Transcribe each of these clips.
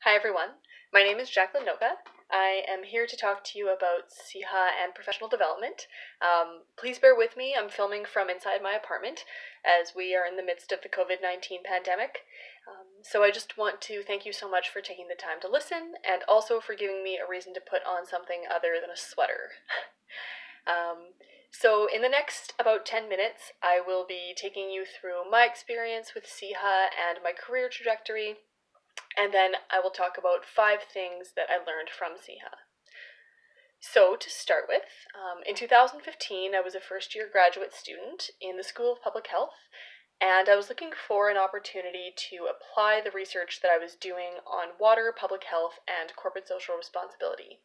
Hi everyone, my name is Jacqueline. I am here to talk to you about SIHA and professional development. Please bear with me, I'm filming from inside my apartment as we are in the midst of the COVID-19 pandemic. So I just want to thank you so much for taking the time to listen and also for giving me a reason to put on something other than a sweater. So in the next about 10 minutes, I will be taking you through my experience with SIHA and my career trajectory. And then I will talk about 5 things that I learned from SIHA. So to start with, in 2015 I was a first-year graduate student in the School of Public Health, and I was looking for an opportunity to apply the research that I was doing on water, public health, and corporate social responsibility.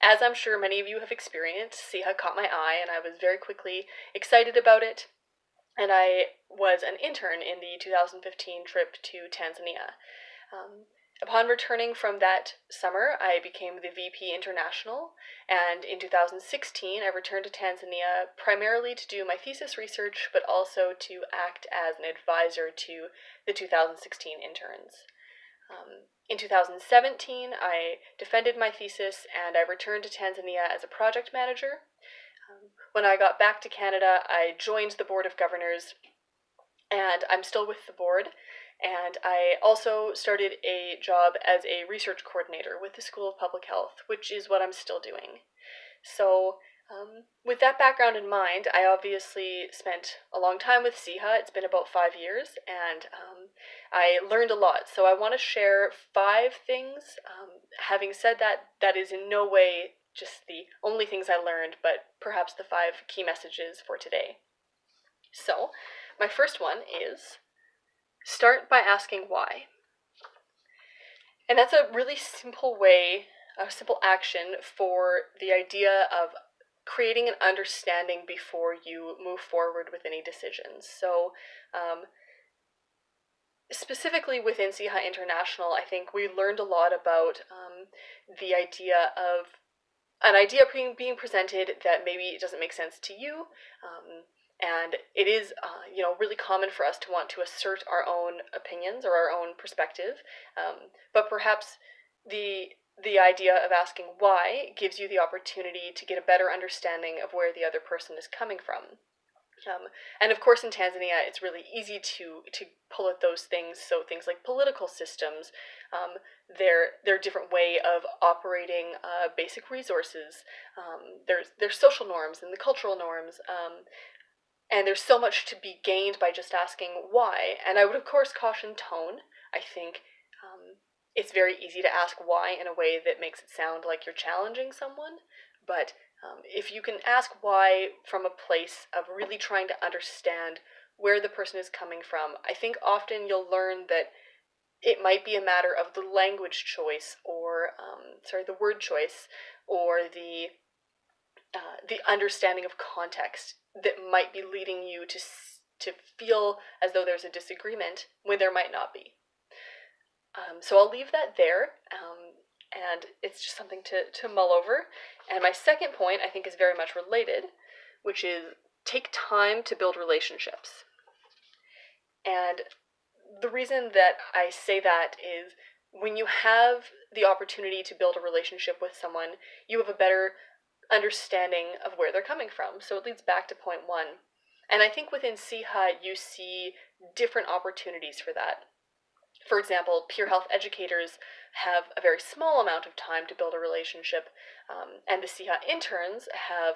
As I'm sure many of you have experienced, SIHA caught my eye and I was very quickly excited about it, and I was an intern in the 2015 trip to Tanzania. Upon returning from that summer, I became the VP International, and in 2016 I returned to Tanzania primarily to do my thesis research, but also to act as an advisor to the 2016 interns. In 2017, I defended my thesis and I returned to Tanzania as a project manager. When I got back to Canada, I joined the Board of Governors, and I'm still with the board. And I also started a job as a research coordinator with the School of Public Health, which is what I'm still doing. So, with that background in mind, I obviously spent a long time with SIHA. It's been about 5 years, and I learned a lot. So I want to share 5 things. Having said that, that is in no way just the only things I learned, but perhaps the 5 key messages for today. So, my first one is start by asking why. And that's a really simple way, a simple action for the idea of creating an understanding before you move forward with any decisions. So, specifically within SIHA International, I think we learned a lot about the idea of an idea being presented that maybe it doesn't make sense to you, and it is really common for us to want to assert our own opinions or our own perspective, but perhaps the idea of asking why gives you the opportunity to get a better understanding of where the other person is coming from. And of course, in Tanzania, it's really easy to pull at those things. So things like political systems, their different way of operating basic resources. There's social norms and the cultural norms, and there's so much to be gained by just asking why. And I would of course caution tone. I think it's very easy to ask why in a way that makes it sound like you're challenging someone, but if you can ask why from a place of really trying to understand where the person is coming from, I think often you'll learn that it might be a matter of the language choice, or the word choice, or the understanding of context that might be leading you to feel as though there's a disagreement when there might not be. So I'll leave that there. And it's just something to mull over. And my second point, I think, is very much related, which is take time to build relationships. And the reason that I say that is when you have the opportunity to build a relationship with someone, you have a better understanding of where they're coming from. So it leads back to point 1. And I think within SIHA, you see different opportunities for that. For example, peer health educators have a very small amount of time to build a relationship, and the SIHA interns have,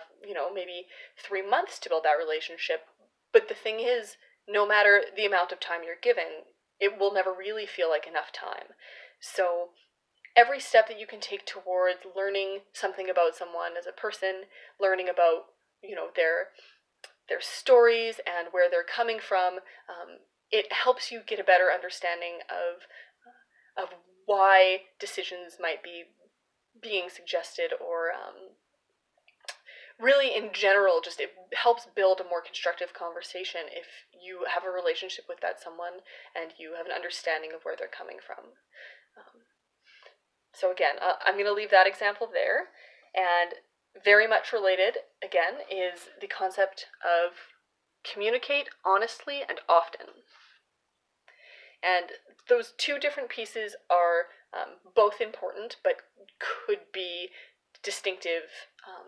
maybe 3 months to build that relationship. But the thing is, no matter the amount of time you're given, it will never really feel like enough time. So every step that you can take towards learning something about someone as a person, learning about, their stories and where they're coming from, it helps you get a better understanding of why decisions might be being suggested, or really in general, just it helps build a more constructive conversation if you have a relationship with that someone and you have an understanding of where they're coming from. So again, I'm going to leave that example there, and very much related, again, is the concept of communicate honestly and often. And those two different pieces are both important, but could be distinctive.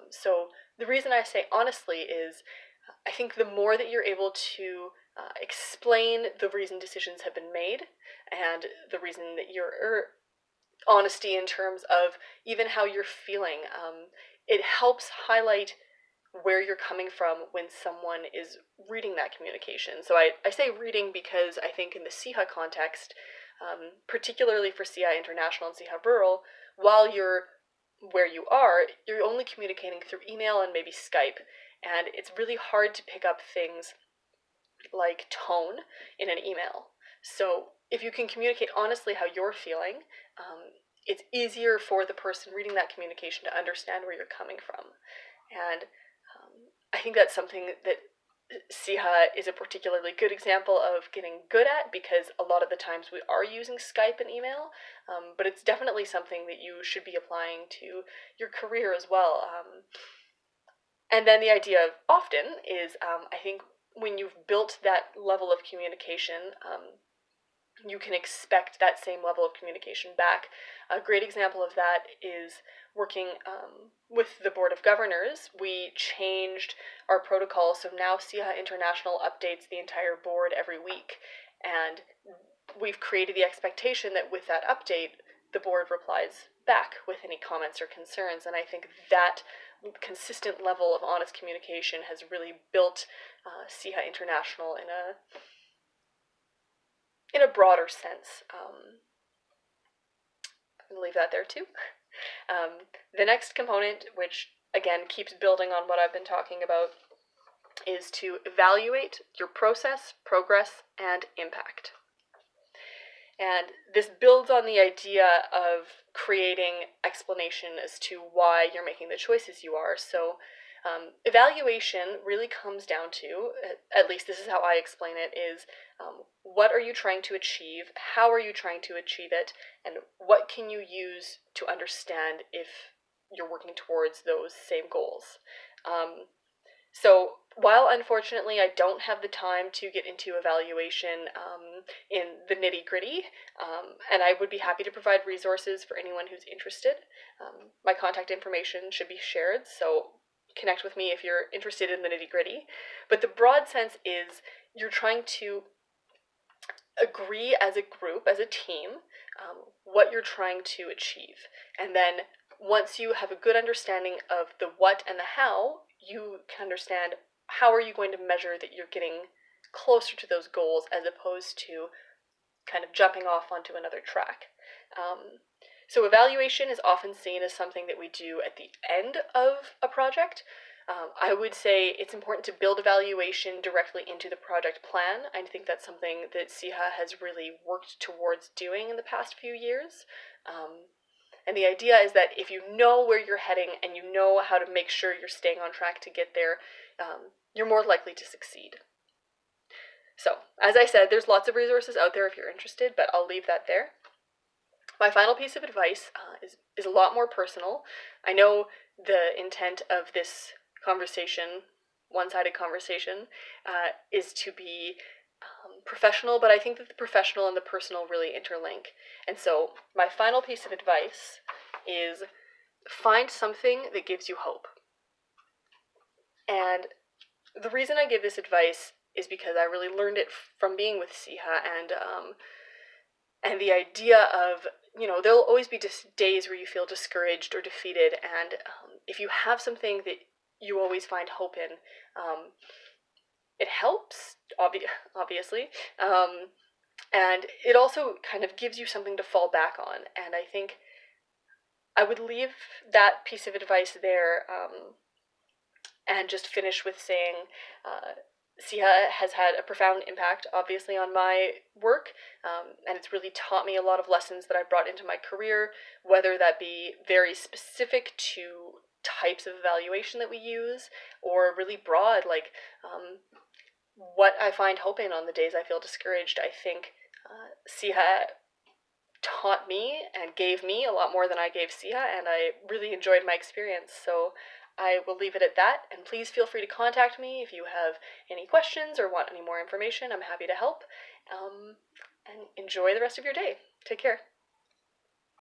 So the reason I say honestly is I think the more that you're able to explain the reason decisions have been made and the reason that you're honesty in terms of even how you're feeling, it helps highlight where you're coming from when someone is reading that communication. So I say reading because I think in the SIHA context, particularly for SIHA International and SIHA Rural, while you're where you are, you're only communicating through email and maybe Skype. And it's really hard to pick up things like tone in an email. So if you can communicate honestly how you're feeling, it's easier for the person reading that communication to understand where you're coming from. And I think that's something that SIHA is a particularly good example of getting good at, because a lot of the times we are using Skype and email, but it's definitely something that you should be applying to your career as well. And then the idea of often is, I think when you've built that level of communication, you can expect that same level of communication back. A great example of that is working with the Board of Governors. We changed our protocol, so now SIHA International updates the entire board every week, and we've created the expectation that with that update, the board replies back with any comments or concerns, and I think that consistent level of honest communication has really built SIHA International in a broader sense. I'm going to leave that there too. The next component, which again keeps building on what I've been talking about, is to evaluate your process, progress, and impact. And this builds on the idea of creating explanation as to why you're making the choices you are. So evaluation really comes down to, at least this is how I explain it, is what are you trying to achieve, how are you trying to achieve it, and what can you use to understand if you're working towards those same goals. So while unfortunately I don't have the time to get into evaluation in the nitty-gritty, and I would be happy to provide resources for anyone who's interested, my contact information should be shared, so connect with me if you're interested in the nitty-gritty. But the broad sense is you're trying to agree as a group, as a team, what you're trying to achieve. And then once you have a good understanding of the what and the how, you can understand how are you going to measure that you're getting closer to those goals as opposed to kind of jumping off onto another track. So evaluation is often seen as something that we do at the end of a project. I would say it's important to build evaluation directly into the project plan. I think that's something that SIHA has really worked towards doing in the past few years. And the idea is that if you know where you're heading and you know how to make sure you're staying on track to get there, you're more likely to succeed. So, as I said, there's lots of resources out there if you're interested, but I'll leave that there. My final piece of advice is a lot more personal. I know the intent of this conversation, one-sided conversation, is to be professional, but I think that the professional and the personal really interlink. And so my final piece of advice is find something that gives you hope. And the reason I give this advice is because I really learned it from being with SIHA, and the idea of, there'll always be days where you feel discouraged or defeated, and if you have something that you always find hope in, it helps, obviously, and it also kind of gives you something to fall back on. And I think I would leave that piece of advice there, and just finish with saying SIHA has had a profound impact, obviously, on my work, and it's really taught me a lot of lessons that I've brought into my career, whether that be very specific to types of evaluation that we use, or really broad, like what I find hope in on the days I feel discouraged. I think SIHA taught me and gave me a lot more than I gave SIHA, and I really enjoyed my experience. So I will leave it at that, and please feel free to contact me if you have any questions or want any more information. I'm happy to help. and enjoy the rest of your day. Take care.